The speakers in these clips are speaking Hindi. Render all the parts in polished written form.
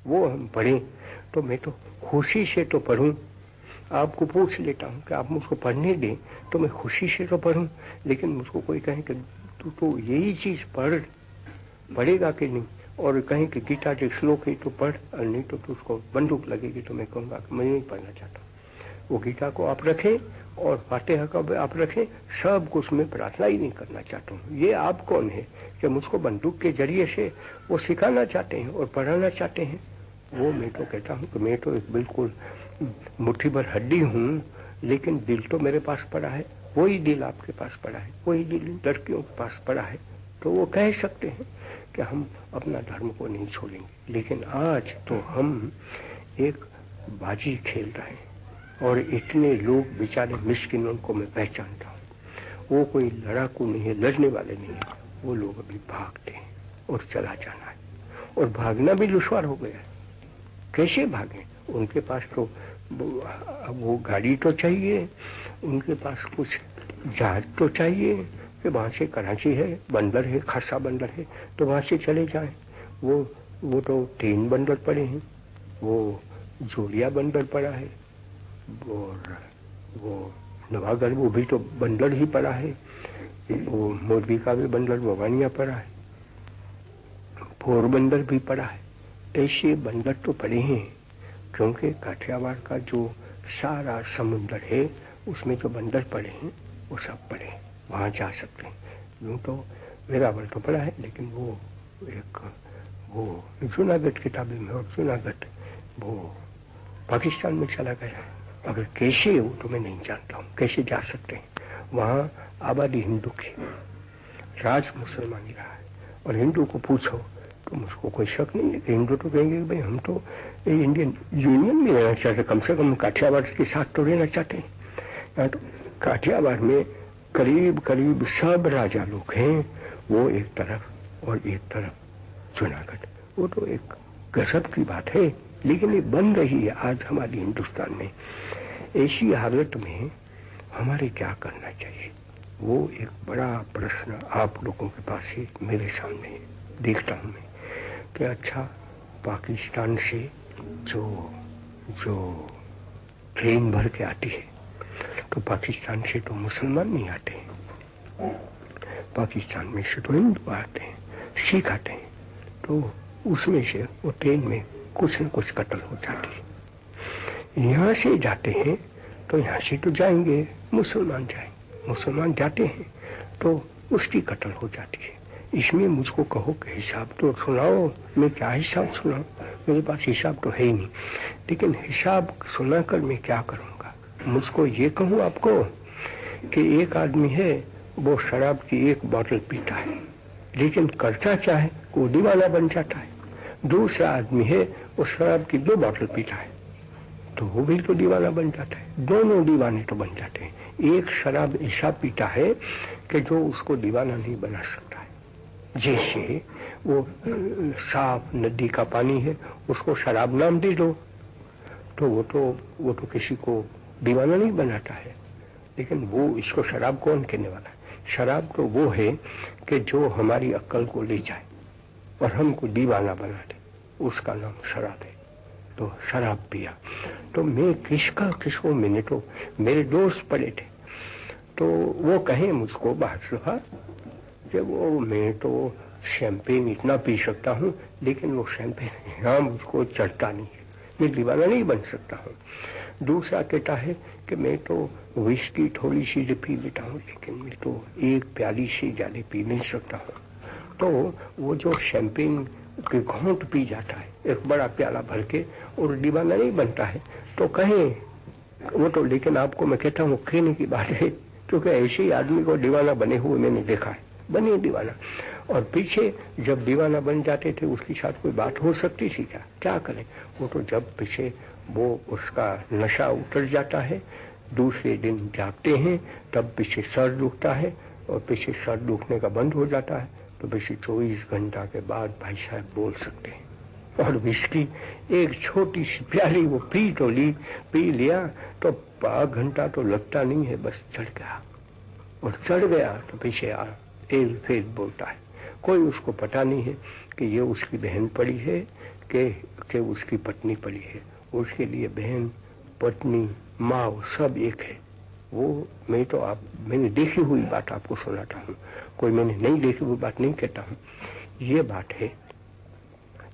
वो हम पढ़ें तो मैं तो खुशी से तो पढ़ूं। आपको पूछ लेता हूं कि आप मुझको पढ़ने दें तो मैं खुशी से तो पढ़ूं, लेकिन मुझको कोई कहे कि तू तो यही चीज पढ़ेगा कि नहीं, और कहें कि गीता के श्लोक है तो पढ़, और नहीं तो तू उसको बंदूक लगेगी, तो मैं कहूंगा कि मैं नहीं पढ़ना चाहता। वो गीता को आप रखें और फातिहा का आप रखें, सब कुछ मैं प्रार्थना ही नहीं करना चाहता हूँ। ये आप कौन है कि मुझको बंदूक के जरिए से वो सिखाना चाहते हैं और पढ़ाना चाहते हैं? वो मैं तो कहता हूँ कि मैं तो एक बिल्कुल मुट्ठी भर हड्डी हूँ, लेकिन दिल तो मेरे पास पड़ा है। वही दिल आपके पास पड़ा है, वही दिल लड़कियों के पास पड़ा है। तो वो कह सकते हैं कि हम अपना धर्म को नहीं छोड़ेंगे। लेकिन आज तो हम एक बाजी खेल रहे हैं, और इतने लोग बेचारे मिस्किन, उनको मैं पहचानता हूँ। वो कोई लड़ाकू नहीं है, लड़ने वाले नहीं है। वो लोग अभी भागते हैं और चला जाना है, और भागना भी दुश्वार हो गया है। कैसे भागें? उनके पास तो वो गाड़ी तो चाहिए, उनके पास कुछ जहाज तो चाहिए कि वहां से कराची है, बंदर है, खासा बंदर है, तो वहां से चले जाएं। वो तो 3 बंदर पड़े हैं, वो जोड़िया बंदर पड़ा है, और वो नवागढ़ वो भी तो बंदर ही पड़ा है, वो मोरबी का भी बंदर भवानिया पड़ा है, पोरबंदर भी पड़ा है। ऐसे बंदर तो पड़े हैं, क्योंकि काठियावाड़ का जो सारा समुद्र है उसमें जो बंदर पड़े हैं वो सब पड़े हैं, वहां जा सकते हैं। यूं तो वेरावल तो पड़ा है, लेकिन वो जूनागढ़ किताबी में, और जूनागढ़ वो पाकिस्तान में चला गया है। अगर कैसे हो तो मैं नहीं जानता हूँ, कैसे जा सकते हैं। वहां आबादी हिंदू की, राज मुसलमानी रहा है, और हिंदू को पूछो तो मुझको कोई शक नहीं है कि हिंदू तो कहेंगे भाई हम तो इंडियन यूनियन में रहना चाहते, कम से कम काठियावाड़ के साथ तो रहना चाहते हैं। यहाँ तो काठियावाड़ में करीब करीब सब राजा लोग हैं, वो एक तरफ और एक तरफ जूनागढ़। वो तो एक गजब की बात है, लेकिन ये बन रही है आज हमारी हिंदुस्तान में। ऐसी हालत में हमारे क्या करना चाहिए, वो एक बड़ा प्रश्न आप लोगों के पास है, मेरे सामने देखता हूं मैं कि अच्छा, पाकिस्तान से जो ट्रेन भर के आती है, तो पाकिस्तान से तो मुसलमान नहीं आते हैं, पाकिस्तान में से तो हिंदू आते हैं, सिख आते हैं, तो उसमें से वो ट्रेन में कुछ न कुछ कत्ल हो जाती है। यहाँ से जाते हैं तो यहाँ से तो जाएंगे मुसलमान, जाएंगे मुसलमान जाते हैं तो उसकी कत्ल हो जाती है। इसमें मुझको कहो कि हिसाब तो सुनाओ, मैं क्या हिसाब सुनाऊं, मेरे पास हिसाब तो है ही नहीं। लेकिन हिसाब सुनाकर मैं क्या करूंगा? मुझको ये कहूं आपको कि एक आदमी है, वो शराब की 1 बोतल पीता है, लेकिन करता क्या है, वो दीवाना बन जाता है। दूसरा आदमी है, वो शराब की 2 बोतल पीता है, तो वो भी तो दीवाना बन जाता है। दोनों दीवाने तो बन जाते हैं। एक शराब ऐसा पीता है कि जो उसको दीवाना नहीं बना सकता है। जैसे वो साफ नदी का पानी है, उसको शराब नाम दे दो तो वो तो किसी को दीवाना नहीं बनाता है। लेकिन वो इसको शराब कौन कहने वाला है? शराब तो वो है कि जो हमारी अक्ल को ले जाए और हमको दीवाना बना दे, उसका नाम शराब है। तो शराब पिया तो मैं किसको मैंने तो मेरे दोस्त पड़े थे, तो वो कहे मुझको बादशाह कि वो मैं तो शैंपेन इतना पी सकता हूँ, लेकिन वो शैंपेन यहाँ मुझको चढ़ता नहीं है, मैं दीवाना नहीं बन सकता हूँ। दूसरा कहता है कि मैं तो विस्की थोड़ी सी पी लेता हूँ, लेकिन मैं तो 1 प्याली से ज्यादा पी नहीं सकता हूँ। तो वो जो शैंपेन के घूंट पी जाता है, एक बड़ा प्याला भर के, और दीवाना नहीं बनता है, तो कहें वो तो। लेकिन आपको मैं कहता हूँ कहने की बात है, क्योंकि ऐसे ही आदमी को दीवाना बने हुए मैंने देखा है, बने दीवाना। और पीछे जब दीवाना बन जाते थे उसके साथ कोई बात हो सकती थी क्या करें? वो तो जब पीछे वो उसका नशा उतर जाता है, दूसरे दिन जागते हैं, तब पीछे सर दुखता है, और पीछे सर दुखने का बंद हो जाता है, तो पीछे 24 घंटा के बाद भाई साहब बोल सकते हैं। और विस्की 1 छोटी सी प्याली वो पी लिया तो 5 घंटा तो लगता नहीं है, बस चढ़ गया। और चढ़ गया तो पीछे फेर बोलता है। कोई उसको पता नहीं है कि ये उसकी बहन पड़ी है के उसकी पत्नी पड़ी है, उसके लिए बहन, पत्नी, माँ सब एक है। वो मैंने देखी हुई बात आपको सुनाता हूँ, कोई मैंने नहीं देखी हुई बात नहीं कहता हूँ, ये बात है।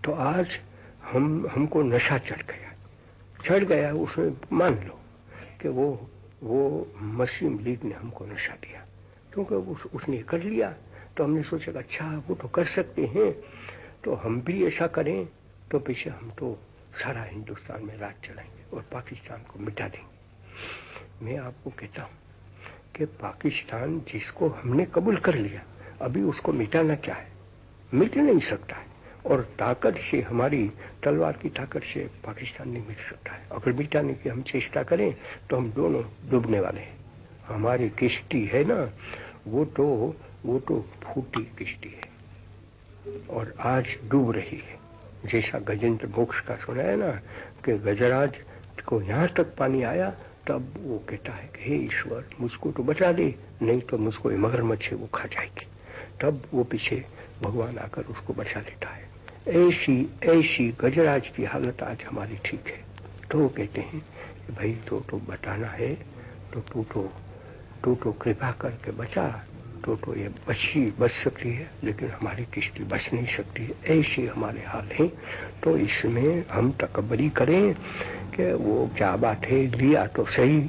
तो आज हमको नशा चढ़ गया उसमें। मान लो कि वो मुस्लिम लीग ने हमको नशा दिया, क्योंकि उसने कर लिया, तो हमने सोचा अच्छा वो तो कर सकते हैं, तो हम भी ऐसा करें, तो पीछे हम तो सारा हिंदुस्तान में राज चलाएंगे और पाकिस्तान को मिटा देंगे। मैं आपको कहता हूं कि पाकिस्तान जिसको हमने कबूल कर लिया, अभी उसको मिटाना क्या है? मिट नहीं सकता है, और ताकत से, हमारी तलवार की ताकत से पाकिस्तान नहीं मिट सकता है। अगर मिटाने की हम चेष्टा करें तो हम दोनों डूबने वाले हैं। हमारी किश्ती है ना, वो तो फूटी किश्ती है और आज डूब रही है। जैसा गजेंद्र मोक्ष का सुना है ना कि गजराज को यहां तक पानी आया, तब वो कहता है कि हे ईश्वर मुझको तो बचा दे, नहीं तो मुझको ये मगरमच्छ है वो खा जाएगी। तब वो पीछे भगवान आकर उसको बचा लेता है। ऐसी गजराज की हालत आज हमारी ठीक है। तो वो कहते हैं कि भाई तो बताना है, तो कृपा करके बचा, तो ये बच सकती है, लेकिन हमारी किश्ती बच नहीं सकती है। ऐसे हमारे हाल हैं। तो इसमें हम तकब्बरी करें कि वो क्या बात है, लिया तो सही,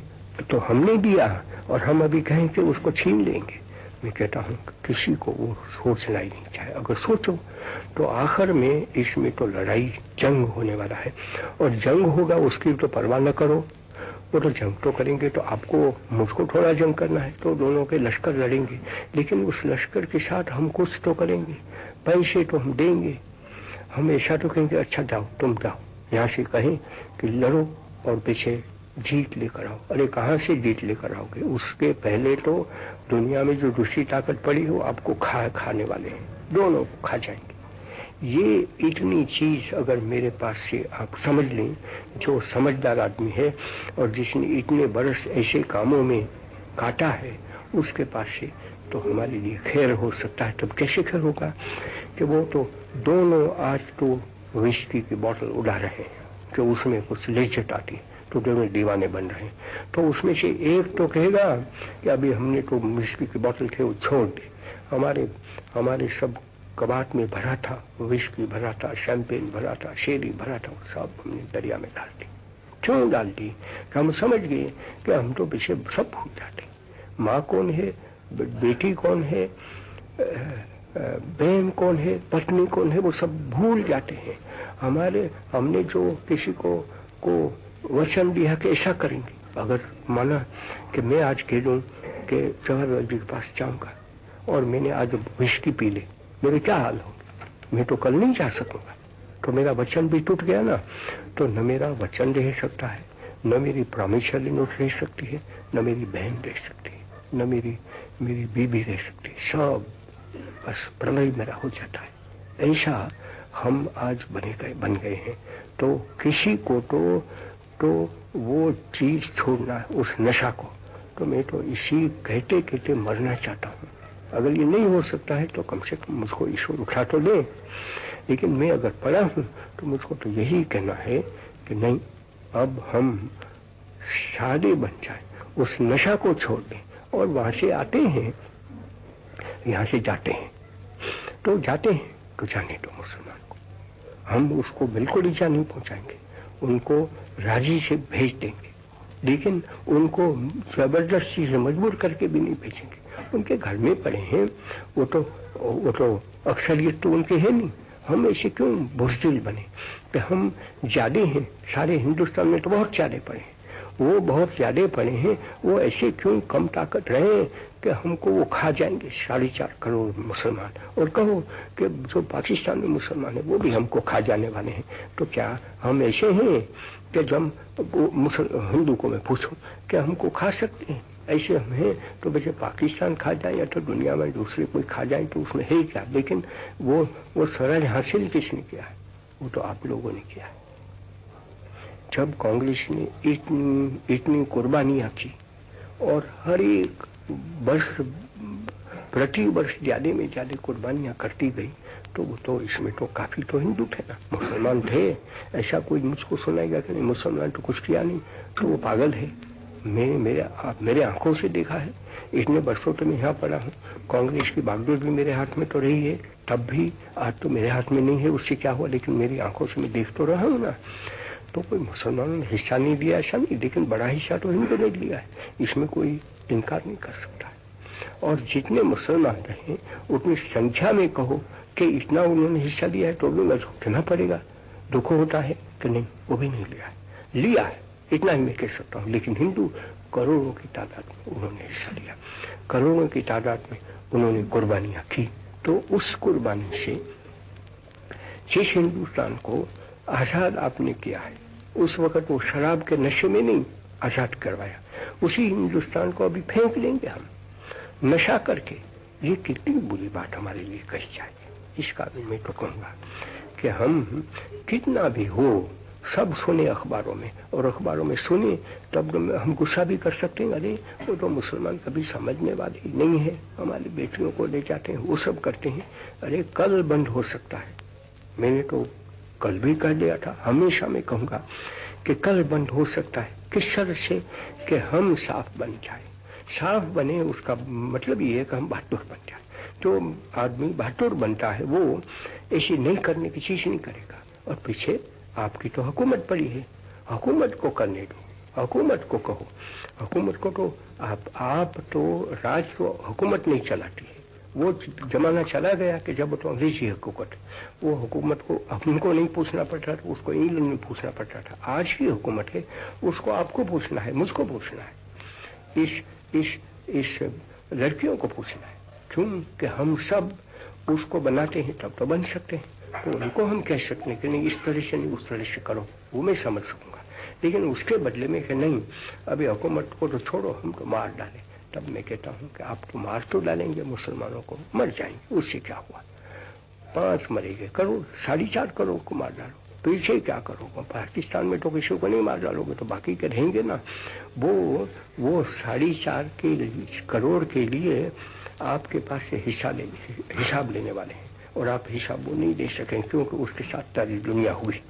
तो हमने दिया और हम अभी कहें कि उसको छीन लेंगे। मैं कहता हूं किसी को वो सोचना ही नहीं चाहिए। अगर सोचो तो आखिर में इसमें तो लड़ाई, जंग होने वाला है, और जंग होगा उसकी तो परवाह न करो। वो तो जंग तो करेंगे, तो आपको मुझको थोड़ा जंग करना है, तो दोनों के लश्कर लड़ेंगे, लेकिन उस लश्कर के साथ हम कुछ तो करेंगे, पैसे तो हम देंगे। हम ऐसा तो कहेंगे अच्छा जाओ तुम जाओ, यहाँ से कहें कि लड़ो और पीछे जीत लेकर आओ। अरे कहाँ से जीत लेकर आओगे? उसके पहले तो दुनिया में जो दूसरी ताकत पड़ी हो आपको खाने वाले हैं, दोनों को खा जाएंगे। ये इतनी चीज अगर मेरे पास से आप समझ लें, जो समझदार आदमी है और जिसने इतने बरस ऐसे कामों में काटा है, उसके पास से तो हमारे लिए खैर हो सकता है। तब कैसे खैर होगा कि वो तो दोनों आज तो विस्की की बोतल उड़ा रहे हैं कि उसमें कुछ लिज्जत आती है, तो दोनों दीवाने बन रहे हैं। तो उसमें से एक तो कहेगा कि अभी हमने तो विस्की की बोतल थे वो छोड़ दी, हमारे सब कबाट में भरा था, विस्की भरा था, शैंपेन भरा था, शेरी भरा था, सब हमने दरिया में डाल दी। क्यों डाल दी? हम समझ गए कि हम तो पीछे सब भूल जाते। माँ कौन है, बेटी कौन है, बहन कौन है, पत्नी कौन है, वो सब भूल जाते हैं। हमने जो किसी को वचन दिया कि ऐसा करेंगे, अगर माना कि मैं आज कह दूं कि जवाहरलाल जी के पास जाऊंगा और मैंने आज विस्की पी ली, मेरे क्या हाल होगा? मैं तो कल नहीं जा सकूंगा, तो मेरा वचन भी टूट गया ना। तो न मेरा वचन रह सकता है, न मेरी प्रॉमिसरी नोट रह सकती है, न मेरी बहन रह सकती है, न मेरी बीबी रह सकती है। सब बस प्रलय मेरा हो जाता है। ऐसा हम आज बन गए हैं। तो किसी को तो वो चीज छोड़ना है, उस नशा को। तो मैं तो इसी कहते कहते मरना चाहता हूँ। अगर ये नहीं हो सकता है तो कम से कम मुझको ईश्वर उठा तो ले, लेकिन मैं अगर पड़ा हूं तो मुझको तो यही कहना है कि नहीं, अब हम सादे बन जाए, उस नशा को छोड़ दें। और वहां से आते हैं, यहां से जाते हैं, तो जाते हैं तो जाने दो मुसलमान को, हम उसको बिल्कुल ईजा नहीं पहुंचाएंगे, उनको राजी से भेज देंगे, लेकिन उनको जबरदस्ती से मजबूर करके भी नहीं भेजेंगे। उनके घर में पड़े हैं, वो तो अक्सरियत तो उनके है नहीं। हम ऐसे क्यों बुज़दिल बने कि हम ज्यादा हैं? सारे हिंदुस्तान में तो बहुत ज्यादा पड़े हैं, वो बहुत ज्यादा पड़े हैं, वो ऐसे क्यों कम ताकत रहे कि हमको वो खा जाएंगे 4.5 करोड़ मुसलमान, और कहो कि जो पाकिस्तान में मुसलमान है वो भी हमको खा जाने वाले हैं। तो क्या हम ऐसे हैं कि जब हिंदू को मैं पूछूं कि हमको खा सकते हैं? ऐसे हम हैं तो वैसे पाकिस्तान खा जाए या तो दुनिया में दूसरे कोई खा जाए तो उसमें है क्या? लेकिन वो सरहद हासिल किसने किया है? वो तो आप लोगों ने किया है। जब कांग्रेस ने इतनी कुर्बानियां की और हर एक वर्ष प्रति वर्ष ज्यादा में ज्यादा कुर्बानियां करती गई, तो वो तो इसमें तो काफी तो हिंदू थे ना, मुसलमान थे। ऐसा कोई मुझको सुनाएगा कि नहीं मुसलमान तो कुछ किया नहीं, तो वो पागल है। मेरे आंखों से देखा है, इतने वर्षों तो मैं यहाँ पड़ा हूँ। कांग्रेस की बागडोर भी मेरे हाथ में तो रही है तब भी, आज तो मेरे हाथ में नहीं है, उससे क्या हुआ, लेकिन मेरी आंखों से मैं देख तो रहा हूँ ना। तो कोई मुसलमानों ने हिस्सा नहीं दिया ऐसा नहीं, लेकिन बड़ा हिस्सा तो हिंदू ने लिया है, इसमें कोई इनकार नहीं कर सकता है। और जितने मुसलमान रहे उतनी संख्या में कहो कि इतना उन्होंने हिस्सा लिया है तो भी उठना पड़ेगा, दुख होता है कि नहीं, वो भी नहीं लिया है इतना ही मैं कह सकता हूँ। लेकिन हिंदू करोड़ों की तादाद में उन्होंने हिस्सा लिया, करोड़ों की तादाद में उन्होंने कुर्बानियां की। तो उस कुर्बानी से जिस हिंदुस्तान को आजाद आपने किया है, उस वक्त वो शराब के नशे में नहीं आजाद करवाया, उसी हिंदुस्तान को अभी फेंक लेंगे हम नशा करके। ये कितनी बुरी बात हमारे लिए कही जाएगी। इसका भी मैं तो कहूंगा कि हम कितना भी हो सब सुने अखबारों में, और अखबारों में सुने तब हम गुस्सा भी कर सकते हैं, अरे वो तो मुसलमान कभी समझने वाले ही नहीं है, हमारी बेटियों को ले जाते हैं, वो सब करते हैं, अरे कल बंद हो सकता है। मैंने तो कल भी कह दिया था, हमेशा मैं कहूंगा कि कल बंद हो सकता है। किस शर्त से कि हम साफ बन जाए। साफ बने उसका मतलब ये है कि हम बहादुर बन जाए। जो आदमी बहादुर बनता है वो ऐसी नहीं करने की चीज नहीं करेगा। और पीछे आपकी तो हुकूमत पड़ी है, हुकूमत को करने दो, हुकूमत को कहो, हुकूमत को तो आप तो राज तो हुकूमत नहीं चलाती है। वो जमाना चला गया कि जब तो अंग्रेजी हुकूमत, वो हुकूमत को हमको नहीं पूछना पड़ता था, उसको इंग्लैंड में पूछना पड़ता था। आज की हुकूमत है, उसको आपको पूछना है, मुझको पूछना है, इस लड़कियों को पूछना है। क्यों कि हम सब उसको बनाते हैं तब तो बन सकते हैं। तो उनको हम कह सकते हैं कि नहीं इस तरह से नहीं उस तरह से करो, वो मैं समझ सकूंगा। लेकिन उसके बदले में कि नहीं अभी हुकूमत को तो छोड़ो, हम तो मार डालें, तब मैं कहता हूं कि आप तो मार तो डालेंगे, मुसलमानों को मर जाएंगे, उससे क्या हुआ, 5 मरेंगे, करोड़ 4.5 करोड़ को मार डालो, पीछे क्या करोगे। पाकिस्तान में तो किसी को नहीं मार डालोगे तो बाकी के रहेंगे ना। वो 4.5 करोड़ के लिए आपके पास से हिसाब लेने वाले हैं, और आप हिसाब वो नहीं दे सकें क्योंकि उसके साथ सारी दुनिया हुई।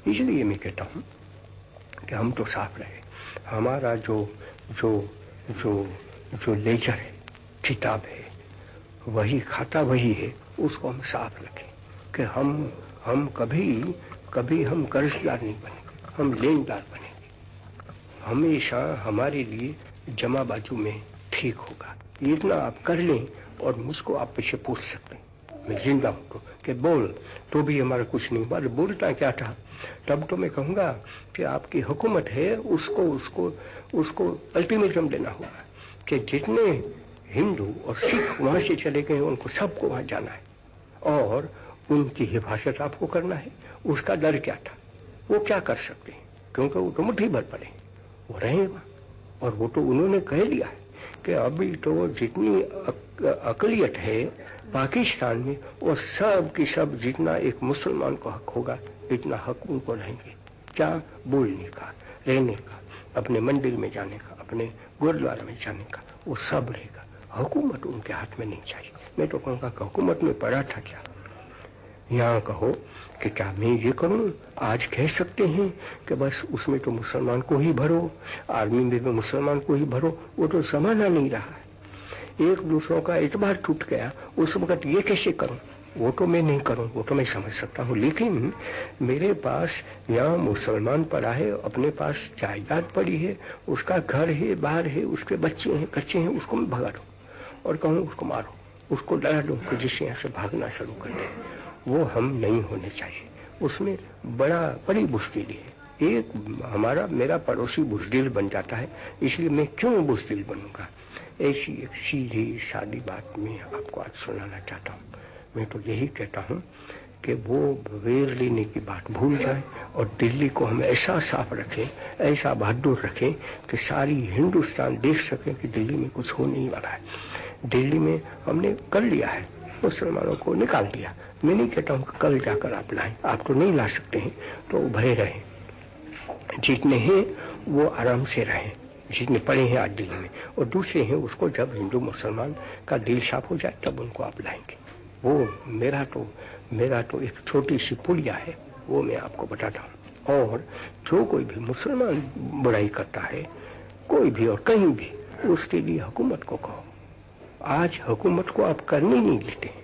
इसलिए मैं कहता हूं कि हम तो साफ रहे, हमारा जो लेजर है, किताब है, वही खाता वही है, उसको हम साफ रखें कि हम कभी हम कर्जदार नहीं बनेंगे, हम लेनदार बनेंगे। हमेशा हमारे लिए जमा बाजू में ठीक होगा। इतना आप कर लें और मुझको आप पीछे पूछ सकते हैं, मैं जिंदा हूं तो कि बोल तो भी हमारा कुछ नहीं हुआ। बोलता क्या था तब तो मैं कहूंगा कि आपकी हुकूमत है, उसको अल्टीमेटम देना होगा कि जितने हिंदू और सिख वहां से चले गए उनको सबको वहां जाना है और उनकी हिफाजत आपको करना है। उसका डर क्या था, वो क्या कर सकते हैं, क्योंकि वो तो मुट्ठी भर पड़े, वो रहेगा। और वो तो उन्होंने कह लिया है कि अभी तो जितनी अकलियत है पाकिस्तान में, और सब की सब जितना एक मुसलमान को हक होगा इतना हक उनको रहेंगे। क्या बोलने का, रहने का, अपने मंदिर में जाने का, अपने गुरुद्वारा में जाने का, वो सब रहेगा। हुकूमत उनके हाथ में नहीं चाहिए। मैं तो कहूँगा कि हुकूमत में पड़ा था क्या, यहाँ कहो कि क्या मैं ये करूं, आज कह सकते हैं कि बस उसमें तो मुसलमान को ही भरो, आर्मी में भी मुसलमान को ही भरो, वो तो जमाना नहीं रहा है। एक दूसरों का एतबार टूट गया, उस वक्त ये कैसे करूं, वो तो मैं नहीं करूं, वो तो मैं समझ सकता हूं। लेकिन मेरे पास यहाँ मुसलमान पड़ा है, अपने पास जायदाद पड़ी है, उसका घर है, बाहर है, उसके बच्चे हैं, कच्चे हैं, उसको मैं भगा दूं और कहूं उसको मारो, उसको डरा दूं कि जिससे यहाँ से भागना शुरू कर दे, वो हम नहीं होने चाहिए। उसमें बड़ी बुज़दिली है। एक मेरा पड़ोसी बुज़दिल बन जाता है, इसलिए मैं क्यों बुज़दिल बनूंगा। ऐसी एक सीधी सादी बात मैं आपको आज सुनाना चाहता हूँ। मैं तो यही कहता हूँ कि वो वेर लेने की बात भूल जाए और दिल्ली को हम ऐसा साफ रखें, ऐसा बहादुर रखें कि सारी हिंदुस्तान देख सके कि दिल्ली में कुछ हो नहीं वाला है। दिल्ली में हमने कर लिया है, मुसलमानों को निकाल दिया। मैं नहीं कहता हूं कि कल जाकर आप लाएं, आप तो नहीं ला सकते हैं, तो भय रहें, जितने हैं वो आराम से रहें, जितने पड़े हैं आज दिल्ली में, और दूसरे हैं उसको जब हिंदू मुसलमान का दिल साफ हो जाए तब उनको आप लाएंगे। वो मेरा तो एक छोटी सी पुड़िया है, वो मैं आपको बताता हूँ। और जो कोई भी मुसलमान बुराई करता है, कोई भी और कहीं भी, उसके लिए हुकूमत को कहो। आज हुकूमत को आप करने नहीं देते हैं।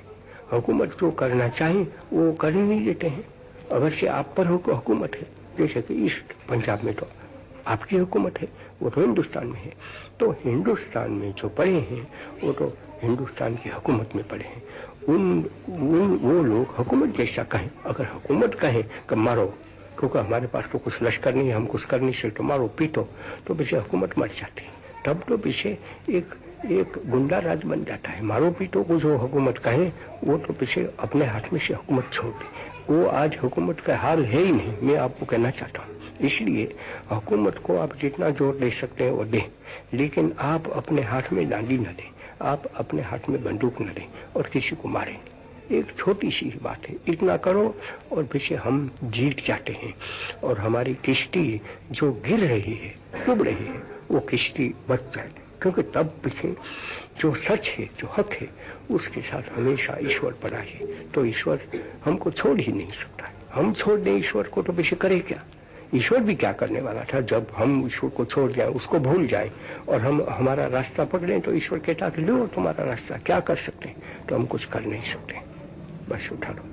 हुकूमत जो करना चाहे वो करने नहीं देते हैं। अगर से आप पर हुकूमत है, जैसे कि ईस्ट पंजाब में तो आपकी हुकूमत है, वो तो हिंदुस्तान में है। तो हिंदुस्तान में जो पड़े हैं वो तो हिंदुस्तान की हुकूमत में पड़े हैं। वो लोग हुकूमत जैसा कहें, अगर हुकूमत कहें कि मारो, क्योंकि हमारे पास तो कुछ लश्कर नहीं है, हम कुछ कर नहीं सकते, मारो पीटो, तो पीछे हुकूमत मर जाती है। तब तो पीछे एक गुंडा राज बन जाता है। मारो पीटो को जो हुकूमत कहे वो तो पीछे अपने हाथ में से हुकूमत छोड़ दी। वो आज हुकूमत का हाल है ही नहीं, मैं आपको कहना चाहता हूँ। इसलिए हुकूमत को आप जितना जोर दे सकते हैं वो दें, लेकिन आप अपने हाथ में डांडी न दें, आप अपने हाथ में बंदूक न दें और किसी को मारें। एक छोटी सी बात है, इतना करो और पीछे हम जीत जाते हैं। और हमारी किश्ती जो गिर रही है, डूब रही है, वो किश्ती बच जाए, क्योंकि तब पीछे जो सच है, जो हक है, उसके साथ हमेशा ईश्वर पड़ा है। तो ईश्वर हमको छोड़ ही नहीं सकता है। हम छोड़ दें ईश्वर को तो पीछे करे क्या? ईश्वर भी क्या करने वाला था? जब हम ईश्वर को छोड़ जाए, उसको भूल जाए और हम हमारा रास्ता पकड़ें, तो ईश्वर कहता कि लो तुम्हारा रास्ता, क्या कर सकते हैं? तो हम कुछ कर नहीं सकते, बस उठा लो।